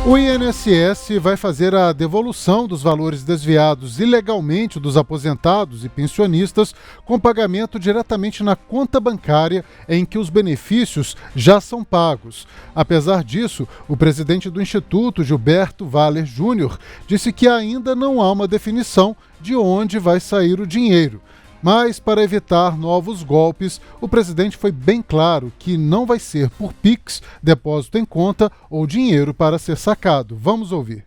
O INSS vai fazer a devolução dos valores desviados ilegalmente dos aposentados e pensionistas com pagamento diretamente na conta bancária em que os benefícios já são pagos. Apesar disso, o presidente do Instituto, Gilberto Valer Júnior, disse que ainda não há uma definição de onde vai sair o dinheiro. Mas, para evitar novos golpes, o presidente foi bem claro que não vai ser por Pix, depósito em conta ou dinheiro para ser sacado. Vamos ouvir.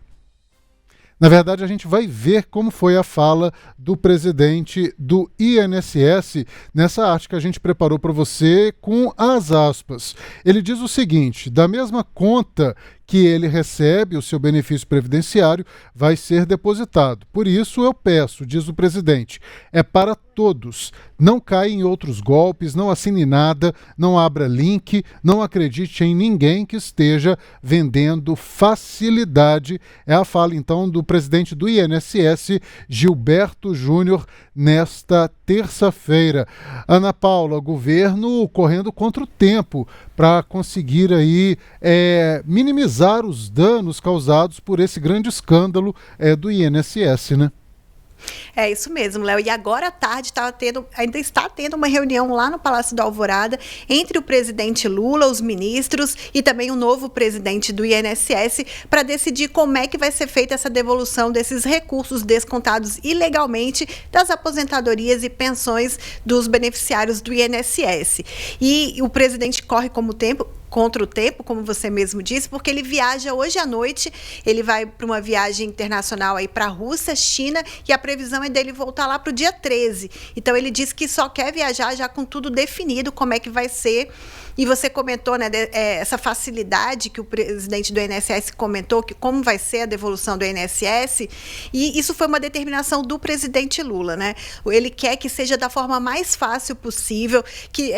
Na verdade, a gente vai ver como foi a fala do presidente do INSS nessa arte que a gente preparou para você com as aspas. Ele diz o seguinte: da mesma conta que ele recebe o seu benefício previdenciário, vai ser depositado. Por isso eu peço, diz o presidente, é para todos. Não caia em outros golpes, não assine nada, não abra link, não acredite em ninguém que esteja vendendo facilidade. É a fala, então, do presidente do INSS, Gilberto Júnior, nesta terça-feira. Ana Paula, governo correndo contra o tempo para conseguir aí minimizar os danos causados por esse grande escândalo do INSS, né? É isso mesmo, Léo. E agora à tarde ainda está tendo uma reunião lá no Palácio da Alvorada entre o presidente Lula, os ministros e também o novo presidente do INSS para decidir como é que vai ser feita essa devolução desses recursos descontados ilegalmente das aposentadorias e pensões dos beneficiários do INSS. E o presidente corre contra o tempo, como você mesmo disse, porque ele viaja hoje à noite, ele vai para uma viagem internacional aí para a Rússia, China, e a previsão é dele voltar lá para o dia 13. Então ele disse que só quer viajar já com tudo definido, como é que vai ser. E você comentou, né, essa facilidade que o presidente do INSS comentou, que como vai ser a devolução do INSS, e isso foi uma determinação do presidente Lula, né? Ele quer que seja da forma mais fácil possível, que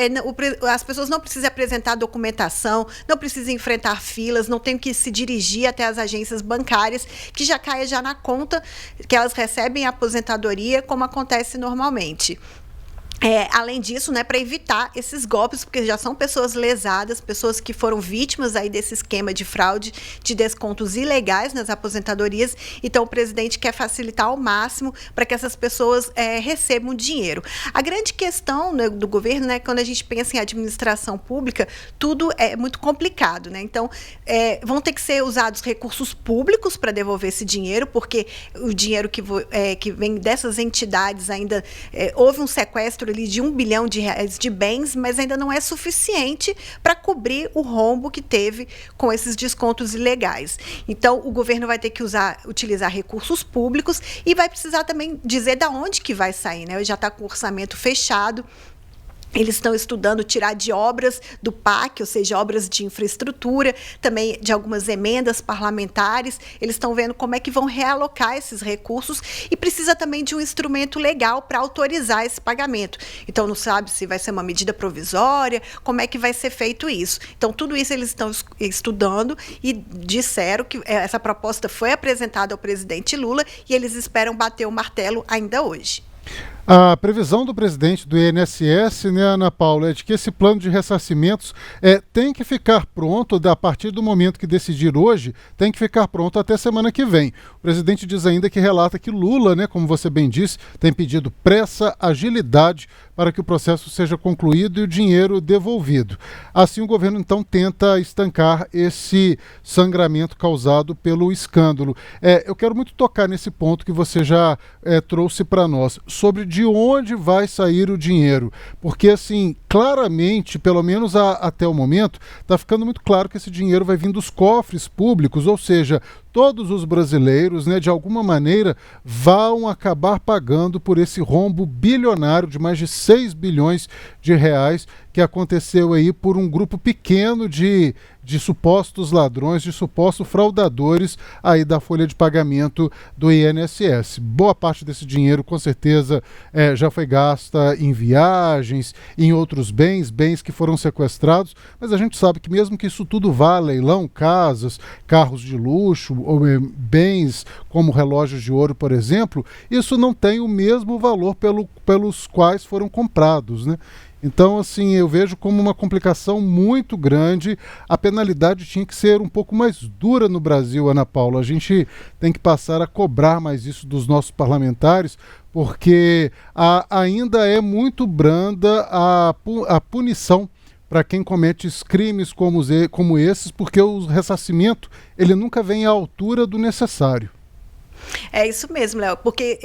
as pessoas não precisem apresentar documentação, não precisem enfrentar filas, não tenham que se dirigir até as agências bancárias, que já caia já na conta que elas recebem a aposentadoria, como acontece normalmente. Além disso, né, para evitar esses golpes, porque já são pessoas lesadas, pessoas que foram vítimas aí desse esquema de fraude de descontos ilegais nas aposentadorias. Então, o presidente quer facilitar ao máximo para que essas pessoas recebam dinheiro. A grande questão, né, do governo, né, quando a gente pensa em administração pública, tudo é muito complicado, né? Então, vão ter que ser usados recursos públicos para devolver esse dinheiro, porque o dinheiro que vem dessas entidades ainda houve um sequestro ali de R$1 bilhão de bens, mas ainda não é suficiente para cobrir o rombo que teve com esses descontos ilegais. Então, o governo vai ter que utilizar recursos públicos e vai precisar também dizer de onde que vai sair, né? Já está com o orçamento fechado. Eles estão estudando tirar de obras do PAC, ou seja, obras de infraestrutura, também de algumas emendas parlamentares. Eles estão vendo como é que vão realocar esses recursos e precisa também de um instrumento legal para autorizar esse pagamento. Então, não sabe se vai ser uma medida provisória, como é que vai ser feito isso. Então, tudo isso eles estão estudando e disseram que essa proposta foi apresentada ao presidente Lula e eles esperam bater o martelo ainda hoje. A previsão do presidente do INSS, né, Ana Paula, é de que esse plano de ressarcimentos tem que ficar pronto, a partir do momento que decidir hoje, tem que ficar pronto até semana que vem. O presidente diz ainda que relata que Lula, né, como você bem disse, tem pedido pressa, agilidade para que o processo seja concluído e o dinheiro devolvido. Assim, o governo, então, tenta estancar esse sangramento causado pelo escândalo. Eu quero muito tocar nesse ponto que você já trouxe para nós, sobre de onde vai sair o dinheiro. Porque, assim, claramente, pelo menos até o momento, está ficando muito claro que esse dinheiro vai vir dos cofres públicos, ou seja, todos os brasileiros, né, de alguma maneira, vão acabar pagando por esse rombo bilionário de mais de 6 bilhões de reais que aconteceu aí por um grupo pequeno de supostos ladrões, de supostos fraudadores aí da folha de pagamento do INSS. Boa parte desse dinheiro, com certeza, já foi gasta em viagens, em outros bens que foram sequestrados, mas a gente sabe que mesmo que isso tudo vá a leilão, casas, carros de luxo, ou bens como relógios de ouro, por exemplo, isso não tem o mesmo valor pelos quais foram comprados, né? Então, assim, eu vejo como uma complicação muito grande. A penalidade tinha que ser um pouco mais dura no Brasil, Ana Paula. A gente tem que passar a cobrar mais isso dos nossos parlamentares, porque ainda é muito branda a punição para quem comete crimes como esses, porque o ressarcimento ele nunca vem à altura do necessário. É isso mesmo, Léo, porque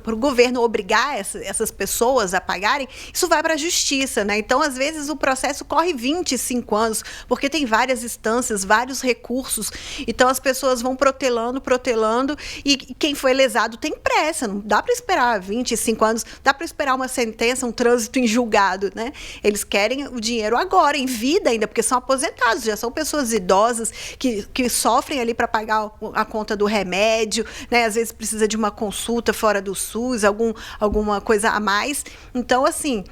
para o governo obrigar essas pessoas a pagarem, isso vai para a justiça, né? Então, às vezes, o processo corre 25 anos, porque tem várias instâncias, vários recursos. Então, as pessoas vão protelando, e quem foi lesado tem pressa, não dá para esperar 25 anos, dá para esperar uma sentença, um trânsito em julgado, né? Eles querem o dinheiro agora, em vida ainda, porque são aposentados, já são pessoas idosas que sofrem ali para pagar a conta do remédio, né? Às vezes precisa de uma consulta fora do SUS, alguma coisa a mais. Então, assim,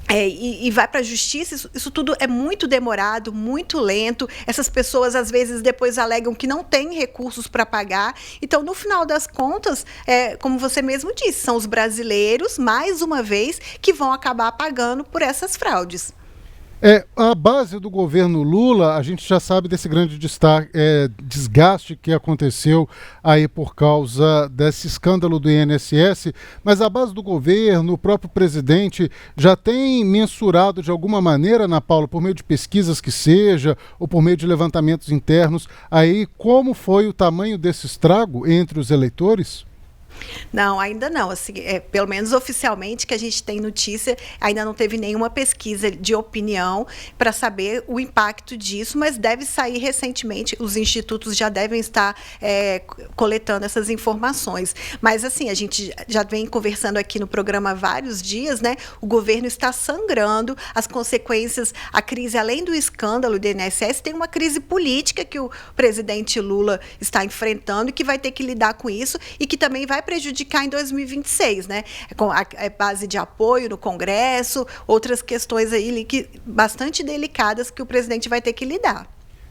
e vai para a justiça, isso tudo é muito demorado, muito lento. Essas pessoas, às vezes, depois alegam que não têm recursos para pagar. Então, no final das contas, como você mesmo disse, são os brasileiros, mais uma vez, que vão acabar pagando por essas fraudes. A base do governo Lula, a gente já sabe desse grande desgaste que aconteceu aí por causa desse escândalo do INSS, mas a base do governo, o próprio presidente, já tem mensurado de alguma maneira, Ana Paula, por meio de pesquisas que seja, ou por meio de levantamentos internos, aí como foi o tamanho desse estrago entre os eleitores? Não, ainda não. Assim, pelo menos oficialmente que a gente tem notícia, ainda não teve nenhuma pesquisa de opinião para saber o impacto disso, mas deve sair recentemente. Os institutos já devem estar coletando essas informações. Mas, assim, a gente já vem conversando aqui no programa há vários dias, né? O governo está sangrando, as consequências, a crise, além do escândalo do INSS, tem uma crise política que o presidente Lula está enfrentando e que vai ter que lidar com isso e que também vai prejudicar em 2026, né? Com a base de apoio no Congresso, outras questões aí bastante delicadas que o presidente vai ter que lidar.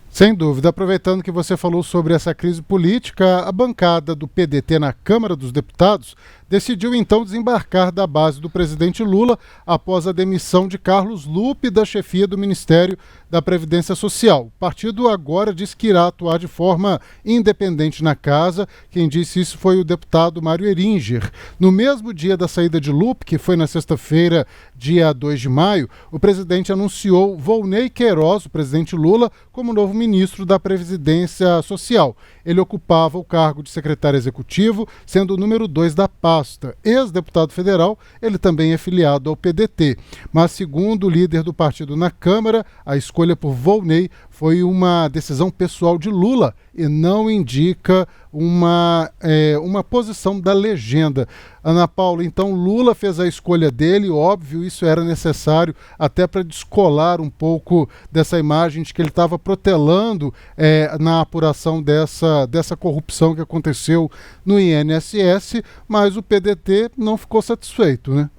Sem dúvida. Aproveitando que você falou sobre essa crise política, a bancada do PDT na Câmara dos Deputados decidiu então desembarcar da base do presidente Lula após a demissão de Carlos Lupe da chefia do Ministério da Previdência Social. O partido agora diz que irá atuar de forma independente na casa. Quem disse isso foi o deputado Mário Eringer. No mesmo dia da saída de Lupe, que foi na sexta-feira, dia 2 de maio, o presidente anunciou Volney Queiroz, o presidente Lula, como novo ministro da Previdência Social. Ele ocupava o cargo de secretário executivo, sendo o número 2 da pasta. Ex-deputado federal, ele também é filiado ao PDT. Mas, segundo o líder do partido na Câmara, a escolha por Volney foi uma decisão pessoal de Lula e não indica uma posição da legenda. Ana Paula, então Lula fez a escolha dele, óbvio, isso era necessário até para descolar um pouco dessa imagem de que ele estava protelando na apuração dessa corrupção que aconteceu no INSS, mas o PDT não ficou satisfeito, né?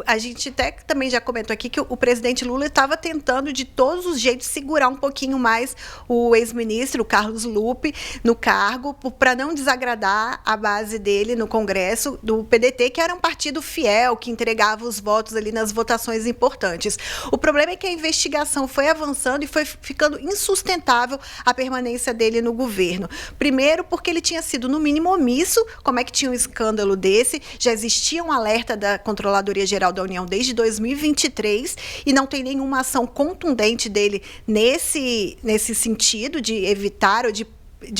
A gente até também já comentou aqui que o presidente Lula estava tentando de todos os jeitos segurar um pouquinho mais o ex-ministro, o Carlos Lupe, no cargo, para não desagradar a base dele no Congresso do PDT, que era um partido fiel, que entregava os votos ali nas votações importantes. O problema é que a investigação foi avançando e foi ficando insustentável a permanência dele no governo. Primeiro, porque ele tinha sido, no mínimo, omisso. Como é que tinha um escândalo desse? Já existia um alerta da Controladoria Geral da União desde 2023 e não tem nenhuma ação contundente dele nesse sentido de evitar ou de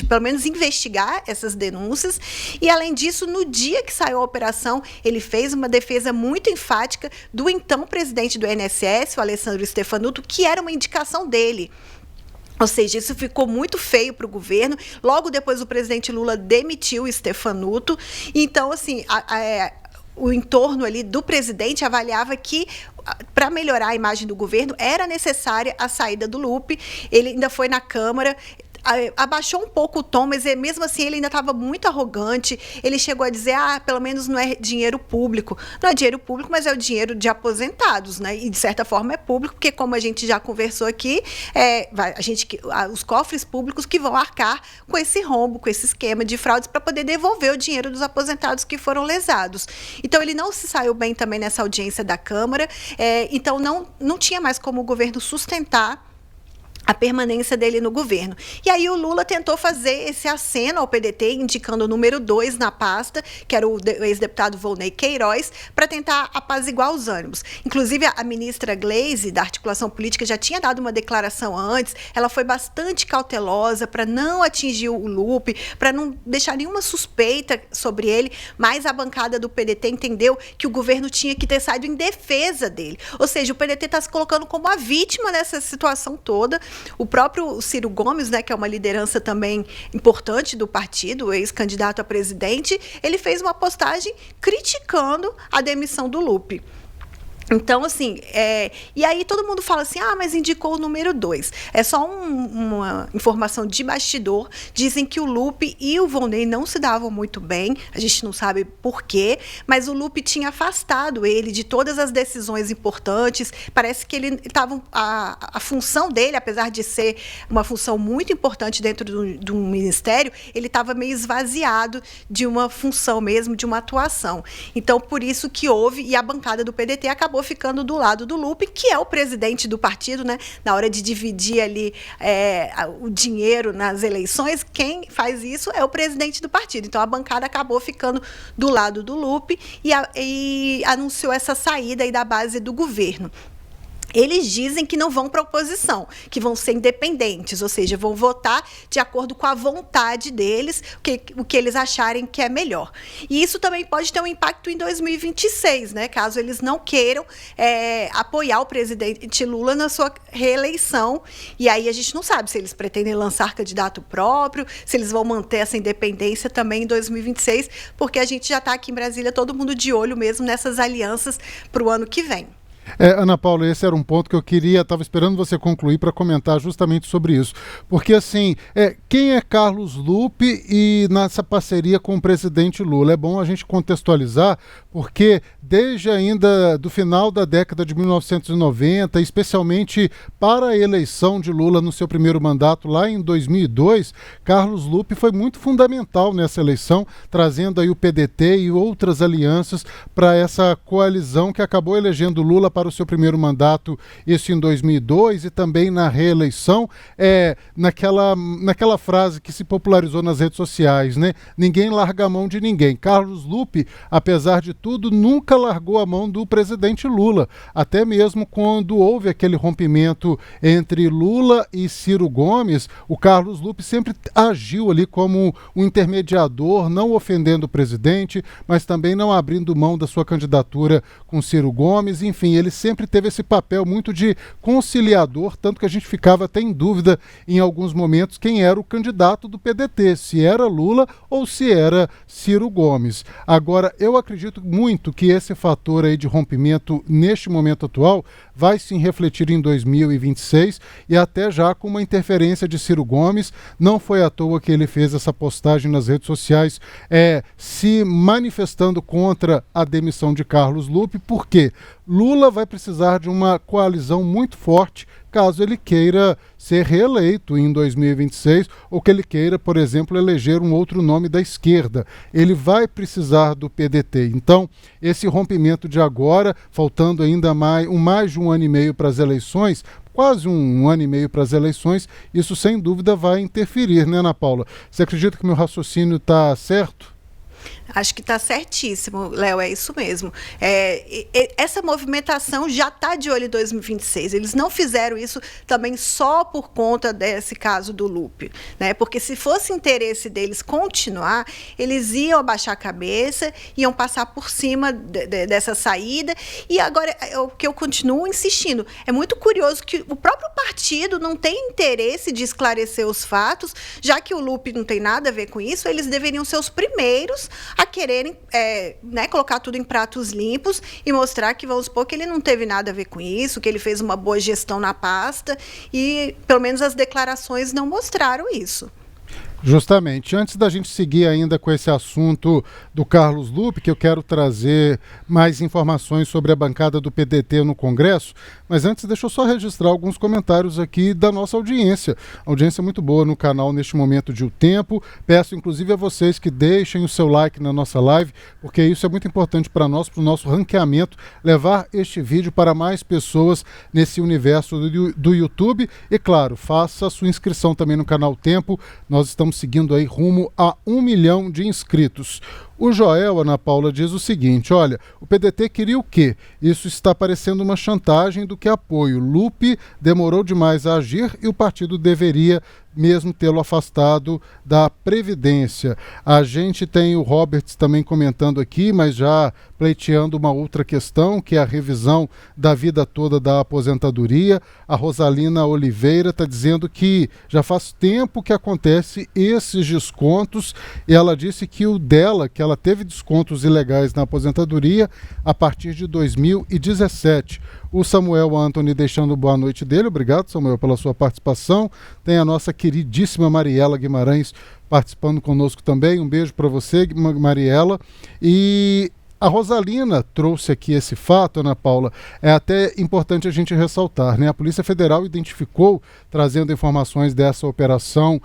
pelo menos investigar essas denúncias. E, além disso, no dia que saiu a operação, ele fez uma defesa muito enfática do então presidente do INSS, o Alessandro Stefanuto, que era uma indicação dele. Ou seja, isso ficou muito feio para o governo. Logo depois, o presidente Lula demitiu o Stefanuto. Então, assim, o entorno ali do presidente avaliava que, para melhorar a imagem do governo, era necessária a saída do Lupe. Ele ainda foi na Câmara abaixou um pouco o tom, mas mesmo assim ele ainda estava muito arrogante. Ele chegou a dizer, pelo menos não é dinheiro público. Não é dinheiro público, mas é o dinheiro de aposentados, né? E de certa forma é público, porque como a gente já conversou aqui, os cofres públicos que vão arcar com esse rombo, com esse esquema de fraudes para poder devolver o dinheiro dos aposentados que foram lesados. Então ele não se saiu bem também nessa audiência da Câmara, então não tinha mais como o governo sustentar a permanência dele no governo. E aí o Lula tentou fazer esse aceno ao PDT, indicando o número 2 na pasta, que era o ex-deputado Volney Queiroz, para tentar apaziguar os ânimos. Inclusive, a ministra Gleisi, da Articulação Política, já tinha dado uma declaração antes, ela foi bastante cautelosa para não atingir o Lupe, para não deixar nenhuma suspeita sobre ele, mas a bancada do PDT entendeu que o governo tinha que ter saído em defesa dele. Ou seja, o PDT está se colocando como a vítima nessa situação toda. O próprio Ciro Gomes, né, que é uma liderança também importante do partido, ex-candidato a presidente, ele fez uma postagem criticando a demissão do Lupe. Então, assim, e aí todo mundo fala assim, mas indicou o número 2. É só uma informação de bastidor. Dizem que o Lupe e o Volney não se davam muito bem, a gente não sabe por quê, mas o Lupe tinha afastado ele de todas as decisões importantes. Parece que ele estava, a função dele, apesar de ser uma função muito importante dentro do ministério, ele estava meio esvaziado de uma função mesmo, de uma atuação. Então, por isso que houve, e a bancada do PDT acabou ficando do lado do Lupe, que é o presidente do partido, né? Na hora de dividir ali o dinheiro nas eleições, quem faz isso é o presidente do partido. Então, a bancada acabou ficando do lado do Lupe e anunciou essa saída aí da base do governo. Eles dizem que não vão para a oposição, que vão ser independentes, ou seja, vão votar de acordo com a vontade deles, o que eles acharem que é melhor. E isso também pode ter um impacto em 2026, né? Caso eles não queiram apoiar o presidente Lula na sua reeleição. E aí a gente não sabe se eles pretendem lançar candidato próprio, se eles vão manter essa independência também em 2026, porque a gente já está aqui em Brasília, todo mundo de olho mesmo nessas alianças para o ano que vem. Ana Paula, esse era um ponto que eu estava esperando você concluir para comentar justamente sobre isso. Porque, assim, quem é Carlos Lupe e nessa parceria com o presidente Lula? É bom a gente contextualizar, porque desde ainda do final da década de 1990, especialmente para a eleição de Lula no seu primeiro mandato, lá em 2002, Carlos Lupe foi muito fundamental nessa eleição, trazendo aí o PDT e outras alianças para essa coalizão que acabou elegendo Lula para o seu primeiro mandato, isso em 2002, e também na reeleição, naquela frase que se popularizou nas redes sociais, né? Ninguém larga a mão de ninguém. Carlos Lupe, apesar de tudo, nunca largou a mão do presidente Lula, até mesmo quando houve aquele rompimento entre Lula e Ciro Gomes, o Carlos Lupe sempre agiu ali como um intermediador, não ofendendo o presidente, mas também não abrindo mão da sua candidatura com Ciro Gomes. Enfim, ele sempre teve esse papel muito de conciliador, tanto que a gente ficava até em dúvida em alguns momentos quem era o candidato do PDT, se era Lula ou se era Ciro Gomes. Agora, eu acredito muito que esse fator aí de rompimento neste momento atual vai se refletir em 2026 e até já com uma interferência de Ciro Gomes. Não foi à toa que ele fez essa postagem nas redes sociais se manifestando contra a demissão de Carlos Lupe, porque Lula vai precisar de uma coalizão muito forte caso ele queira ser reeleito em 2026 ou que ele queira, por exemplo, eleger um outro nome da esquerda. Ele vai precisar do PDT. Então, esse rompimento de agora, faltando ainda mais de um ano e meio para as eleições, quase um ano e meio para as eleições, isso sem dúvida vai interferir, né, Ana Paula? Você acredita que meu raciocínio está certo? Acho que está certíssimo, Léo, é isso mesmo. Essa movimentação já está de olho em 2026. Eles não fizeram isso também só por conta desse caso do Lupe, né? Porque se fosse interesse deles continuar, eles iam abaixar a cabeça, iam passar por cima dessa saída. E agora, o que eu continuo insistindo, é muito curioso que o próprio partido não tem interesse de esclarecer os fatos, já que o Lupe não tem nada a ver com isso, eles deveriam ser os primeiros governos a quererem colocar tudo em pratos limpos e mostrar que, vamos supor, que ele não teve nada a ver com isso, que ele fez uma boa gestão na pasta e, pelo menos, as declarações não mostraram isso. Justamente. Antes da gente seguir ainda com esse assunto do Carlos Lupe, que eu quero trazer mais informações sobre a bancada do PDT no Congresso, mas antes deixa eu só registrar alguns comentários aqui da nossa audiência. Audiência muito boa no canal neste momento de O Tempo. Peço inclusive a vocês que deixem o seu like na nossa live, porque isso é muito importante para nós, para o nosso ranqueamento, levar este vídeo para mais pessoas nesse universo do YouTube. E claro, faça a sua inscrição também no canal Tempo. Nós estamos seguindo aí rumo a 1 milhão de inscritos. O Joel, Ana Paula, diz o seguinte: olha, o PDT queria o quê? Isso está parecendo uma chantagem do que apoio. Lupe demorou demais a agir e o partido deveria mesmo tê-lo afastado da Previdência. A gente tem o Roberts também comentando aqui, mas já pleiteando uma outra questão, que é a revisão da vida toda da aposentadoria. A Rosalina Oliveira está dizendo que já faz tempo que acontece esses descontos, e ela disse que o dela, que ela teve descontos ilegais na aposentadoria a partir de 2017. O Samuel Anthony deixando boa noite dele. Obrigado, Samuel, pela sua participação. Tem a nossa queridíssima Mariela Guimarães participando conosco também. Um beijo para você, Mariela. E a Rosalina trouxe aqui esse fato, Ana Paula. É até importante a gente ressaltar, né? A Polícia Federal identificou, trazendo informações dessa operação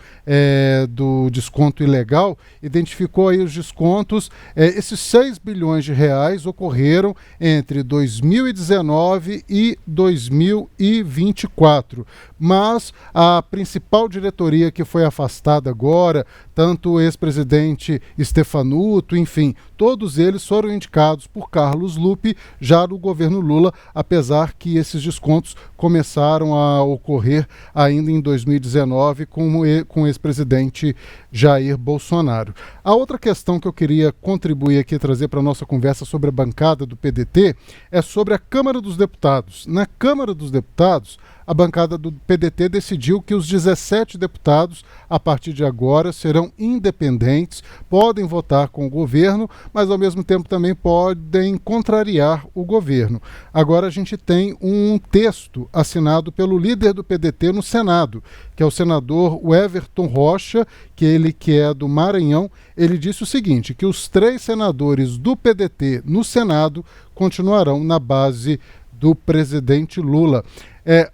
do desconto ilegal, identificou aí os descontos. Esses 6 bilhões de reais ocorreram entre 2019 e 2024. Mas a principal diretoria que foi afastada agora, tanto o ex-presidente Stefanuto, enfim, todos eles foram indicados por Carlos Lupe já no governo Lula, apesar que esses descontos começaram a ocorrer ainda em 2019 com o ex-presidente Jair Bolsonaro. A outra questão que eu queria contribuir aqui, trazer para a nossa conversa sobre a bancada do PDT, é sobre a Câmara dos Deputados. Na Câmara dos Deputados, a bancada do PDT decidiu que os 17 deputados, a partir de agora, serão independentes, podem votar com o governo, mas ao mesmo tempo também podem contrariar o governo. Agora a gente tem um texto assinado pelo líder do PDT no Senado, que é o senador Everton Rocha, que é do Maranhão. Ele disse o seguinte, que os 3 senadores do PDT no Senado continuarão na base do presidente Lula.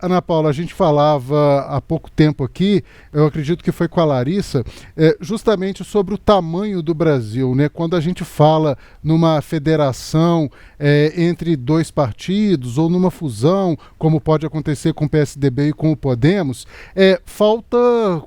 Ana Paula, a gente falava há pouco tempo aqui, eu acredito que foi com a Larissa, justamente sobre o tamanho do Brasil, né? Quando a gente fala numa federação entre 2 partidos ou numa fusão, como pode acontecer com o PSDB e com o Podemos, falta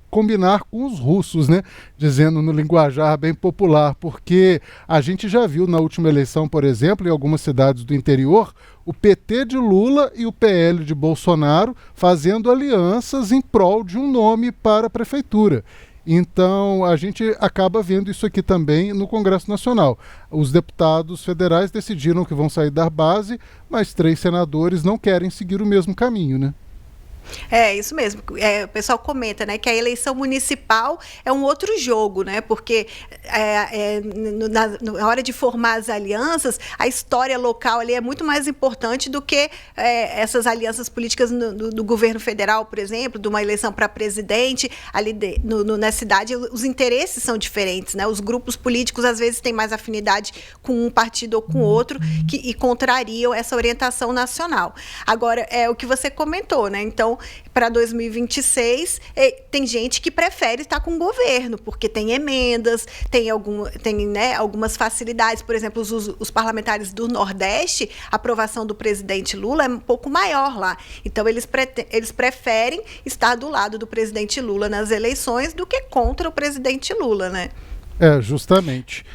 combinar com os russos, né? Dizendo no linguajar bem popular, porque a gente já viu na última eleição, por exemplo, em algumas cidades do interior, o PT de Lula e o PL de Bolsonaro fazendo alianças em prol de um nome para a prefeitura. Então, a gente acaba vendo isso aqui também no Congresso Nacional. Os deputados federais decidiram que vão sair da base, mas 3 senadores não querem seguir o mesmo caminho, né? Isso mesmo. O pessoal comenta, né, que a eleição municipal é um outro jogo, né, porque na hora de formar as alianças, a história local ali é muito mais importante do que essas alianças políticas do governo federal, por exemplo, de uma eleição para presidente. Ali na cidade, os interesses são diferentes, né? Os grupos políticos às vezes têm mais afinidade com um partido ou com outro e contrariam essa orientação nacional. Agora, é o que você comentou, né? Então, para 2026, tem gente que prefere estar com o governo, porque tem emendas, tem algumas facilidades. Por exemplo, os parlamentares do Nordeste, a aprovação do presidente Lula é um pouco maior lá. Então, eles preferem estar do lado do presidente Lula nas eleições do que contra o presidente Lula, né? Justamente.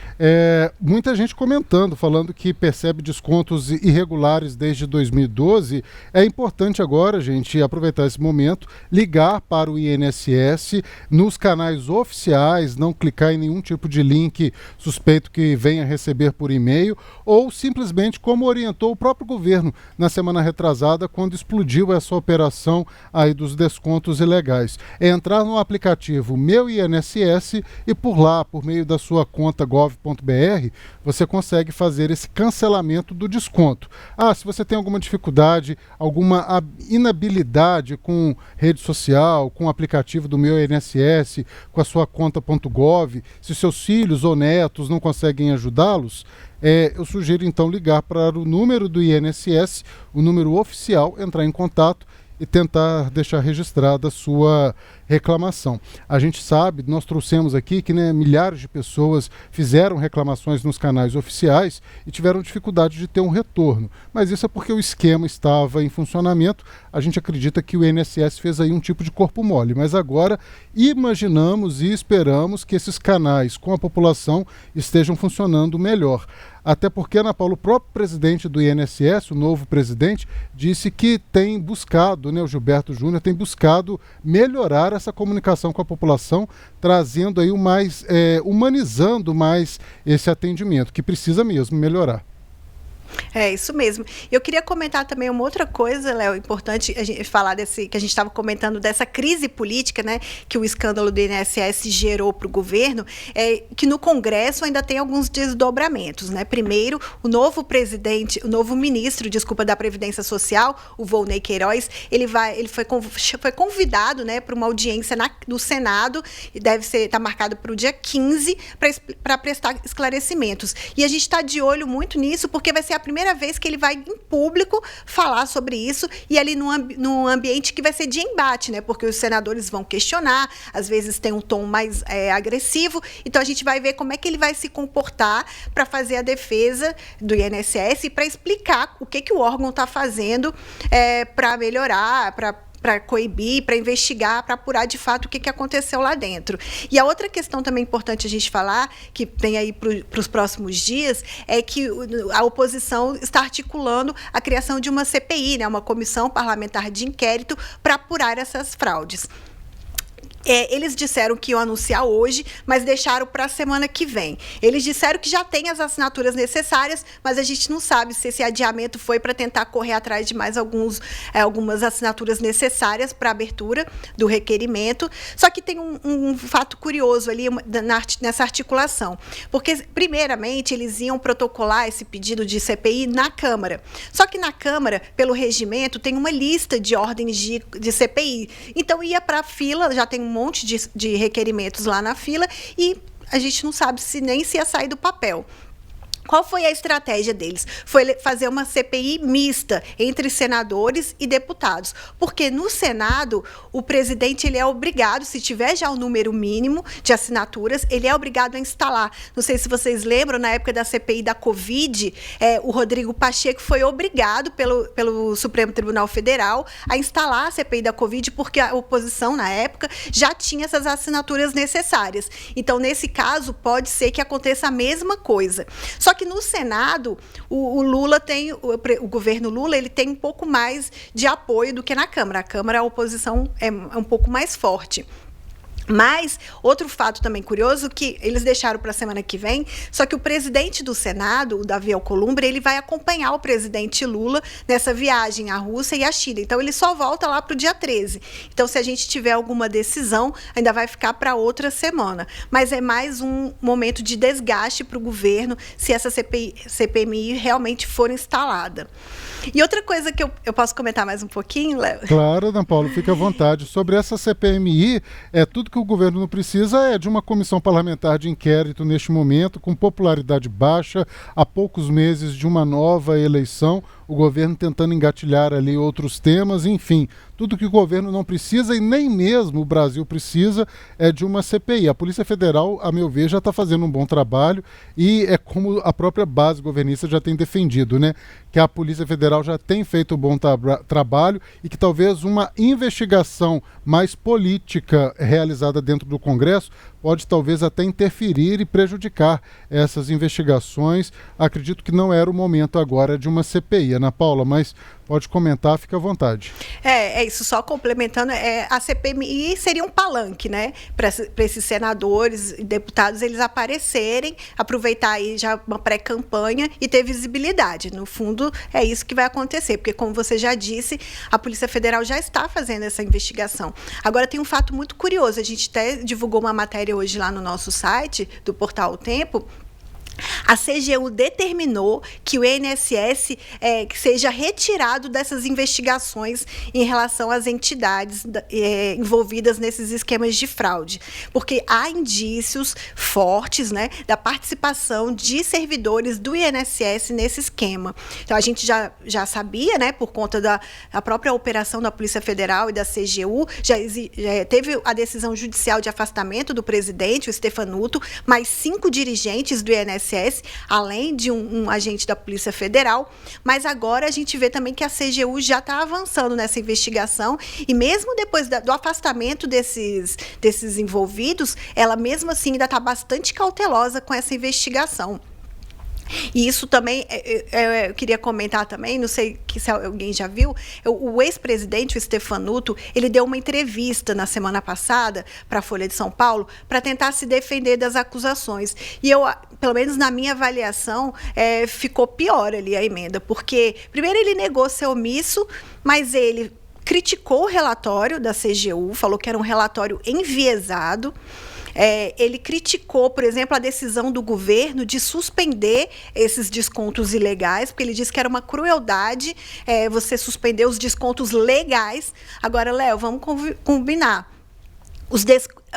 Muita gente comentando, falando que percebe descontos irregulares desde 2012. É importante agora, gente, aproveitar esse momento, ligar para o INSS nos canais oficiais, não clicar em nenhum tipo de link suspeito que venha receber por e-mail, ou simplesmente como orientou o próprio governo na semana retrasada, quando explodiu essa operação aí dos descontos ilegais. É entrar no aplicativo Meu INSS e por lá, por meio da sua conta gov.br, você consegue fazer esse cancelamento do desconto. Se você tem alguma dificuldade, alguma inabilidade com rede social, com o aplicativo do Meu INSS, com a sua conta.gov, se seus filhos ou netos não conseguem ajudá-los, eu sugiro então ligar para o número do INSS, o número oficial, entrar em contato e tentar deixar registrada a sua reclamação. A gente sabe, nós trouxemos aqui que milhares de pessoas fizeram reclamações nos canais oficiais e tiveram dificuldade de ter um retorno. Mas isso é porque o esquema estava em funcionamento. A gente acredita que o INSS fez aí um tipo de corpo mole, mas agora imaginamos e esperamos que esses canais com a população estejam funcionando melhor. Até porque, Ana Paula, o próprio presidente do INSS, o novo presidente, disse que tem buscado, o Gilberto Júnior tem buscado melhorar essa comunicação com a população, trazendo aí humanizando mais esse atendimento, que precisa mesmo melhorar. É isso mesmo. Eu queria comentar também uma outra coisa, Léo, importante a gente falar que a gente estava comentando dessa crise política, né, que o escândalo do INSS gerou para o governo, que no Congresso ainda tem alguns desdobramentos, né? Primeiro, o novo ministro da Previdência Social, o Volney Queiroz, ele foi convidado, né, para uma audiência no Senado, e está marcado para o dia 15 para prestar esclarecimentos. E a gente está de olho muito nisso, porque vai ser a primeira vez que ele vai em público falar sobre isso, e ali num ambiente que vai ser de embate, né? Porque os senadores vão questionar, às vezes tem um tom mais agressivo, então a gente vai ver como é que ele vai se comportar para fazer a defesa do INSS e para explicar o que o órgão está fazendo para melhorar, para coibir, para investigar, para apurar de fato o que aconteceu lá dentro. E a outra questão também importante a gente falar, que tem aí para os próximos dias, é que a oposição está articulando a criação de uma CPI, né, uma comissão parlamentar de inquérito, para apurar essas fraudes. Eles disseram que iam anunciar hoje, mas deixaram para a semana que vem. Eles disseram que já tem as assinaturas necessárias, mas a gente não sabe se esse adiamento foi para tentar correr atrás de mais algumas assinaturas necessárias para a abertura do requerimento. Só que tem um fato curioso ali nessa articulação, porque, primeiramente, eles iam protocolar esse pedido de CPI na Câmara. Só que na Câmara, pelo regimento, tem uma lista de ordens de CPI. Então, ia para a fila, já tem um monte de requerimentos lá na fila, e a gente não sabe nem se ia sair do papel. Qual foi a estratégia deles? Foi fazer uma CPI mista entre senadores e deputados. Porque no Senado, o presidente ele é obrigado, se tiver já o número mínimo de assinaturas, ele é obrigado a instalar. Não sei se vocês lembram, na época da CPI da Covid, o Rodrigo Pacheco foi obrigado pelo Supremo Tribunal Federal a instalar a CPI da Covid, porque a oposição, na época, já tinha essas assinaturas necessárias. Então, nesse caso, pode ser que aconteça a mesma coisa. Só que no Senado, o governo Lula, ele tem um pouco mais de apoio do que na Câmara. A Câmara, a oposição é um pouco mais forte. Mas, outro fato também curioso, que eles deixaram para a semana que vem, só que o presidente do Senado, o Davi Alcolumbre, ele vai acompanhar o presidente Lula nessa viagem à Rússia e à China. Então, ele só volta lá para o dia 13. Então, se a gente tiver alguma decisão, ainda vai ficar para outra semana. Mas é mais um momento de desgaste para o governo se essa CPMI realmente for instalada. E outra coisa que eu posso comentar mais um pouquinho, Léo? Claro, Ana Paula, fique à vontade. Sobre essa CPMI, tudo que o governo não precisa é de uma comissão parlamentar de inquérito neste momento, com popularidade baixa, há poucos meses de uma nova eleição, o governo tentando engatilhar ali outros temas, enfim, tudo que o governo não precisa e nem mesmo o Brasil precisa é de uma CPI. A Polícia Federal, a meu ver, já está fazendo um bom trabalho e é como a própria base governista já tem defendido, né? Que a Polícia Federal já tem feito um bom trabalho e que talvez uma investigação mais política realizada dentro do Congresso pode talvez até interferir e prejudicar essas investigações. Acredito que não era o momento agora de uma CPI, Ana Paula, mas Pode comentar, fica à vontade. É isso, só complementando, a CPMI seria um palanque, né, para esses senadores e deputados eles aparecerem, aproveitar aí já uma pré-campanha e ter visibilidade. No fundo, é isso que vai acontecer, porque como você já disse, a Polícia Federal já está fazendo essa investigação. Agora tem um fato muito curioso, a gente até divulgou uma matéria hoje lá no nosso site, do portal O Tempo. A CGU determinou que o INSS que seja retirado dessas investigações em relação às entidades envolvidas nesses esquemas de fraude, porque há indícios fortes, né, da participação de servidores do INSS nesse esquema. Então, a gente já sabia, né, por conta da própria operação da Polícia Federal e da CGU, já teve a decisão judicial de afastamento do presidente, o Stefanuto, mais 5 dirigentes do INSS, além de um agente da Polícia Federal, mas agora a gente vê também que a CGU já está avançando nessa investigação e mesmo depois do afastamento desses envolvidos, ela mesmo assim ainda está bastante cautelosa com essa investigação. E isso também, eu queria comentar também, não sei se alguém já viu, o ex-presidente, o Stefanuto, ele deu uma entrevista na semana passada para a Folha de São Paulo para tentar se defender das acusações. E eu, pelo menos na minha avaliação, ficou pior ali a emenda, porque primeiro ele negou ser omisso, mas ele criticou o relatório da CGU, falou que era um relatório enviesado. Ele criticou, por exemplo, a decisão do governo de suspender esses descontos ilegais, porque ele disse que era uma crueldade você suspender os descontos legais. Agora, Léo, vamos combinar.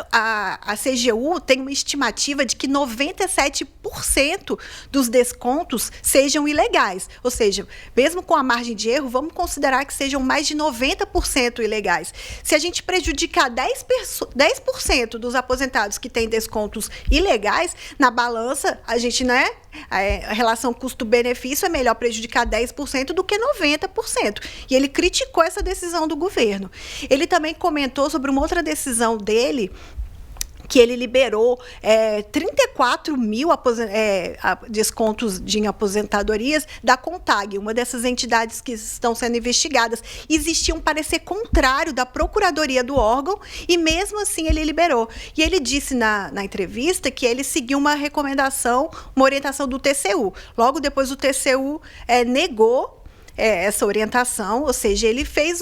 A CGU tem uma estimativa de que 97% dos descontos sejam ilegais. Ou seja, mesmo com a margem de erro, vamos considerar que sejam mais de 90% ilegais. Se a gente prejudicar 10% dos aposentados que têm descontos ilegais, na balança, a gente, né, a relação custo-benefício é melhor prejudicar 10% do que 90%. E ele criticou essa decisão do governo. Ele também comentou sobre uma outra decisão dele, que ele liberou 34 mil descontos de aposentadorias da CONTAG, uma dessas entidades que estão sendo investigadas. Existia um parecer contrário da Procuradoria do órgão e, mesmo assim, ele liberou. E ele disse na entrevista que ele seguiu uma recomendação, uma orientação do TCU. Logo depois, o TCU negou essa orientação, ou seja, ele fez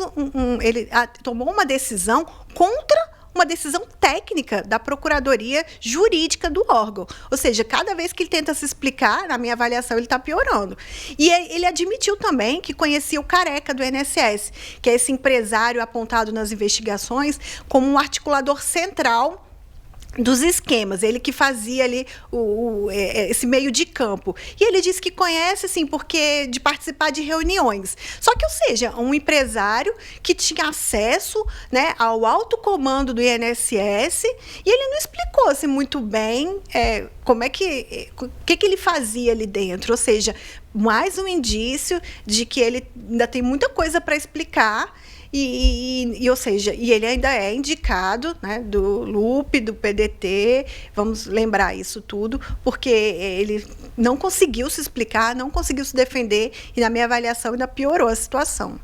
ele tomou uma decisão contra uma decisão técnica da Procuradoria Jurídica do órgão. Ou seja, cada vez que ele tenta se explicar, na minha avaliação, ele está piorando. E ele admitiu também que conhecia o Careca do INSS, que é esse empresário apontado nas investigações como um articulador central dos esquemas, ele que fazia ali esse meio de campo. E ele disse que conhece, assim, porque de participar de reuniões. Só que, ou seja, um empresário que tinha acesso, né, ao alto comando do INSS, e ele não explicou assim, muito bem como o que ele fazia ali dentro. Ou seja, mais um indício de que ele ainda tem muita coisa para explicar. Ou seja, ele ainda é indicado, né, do LUP, do PDT, vamos lembrar isso tudo, porque ele não conseguiu se explicar, não conseguiu se defender e, na minha avaliação, ainda piorou a situação.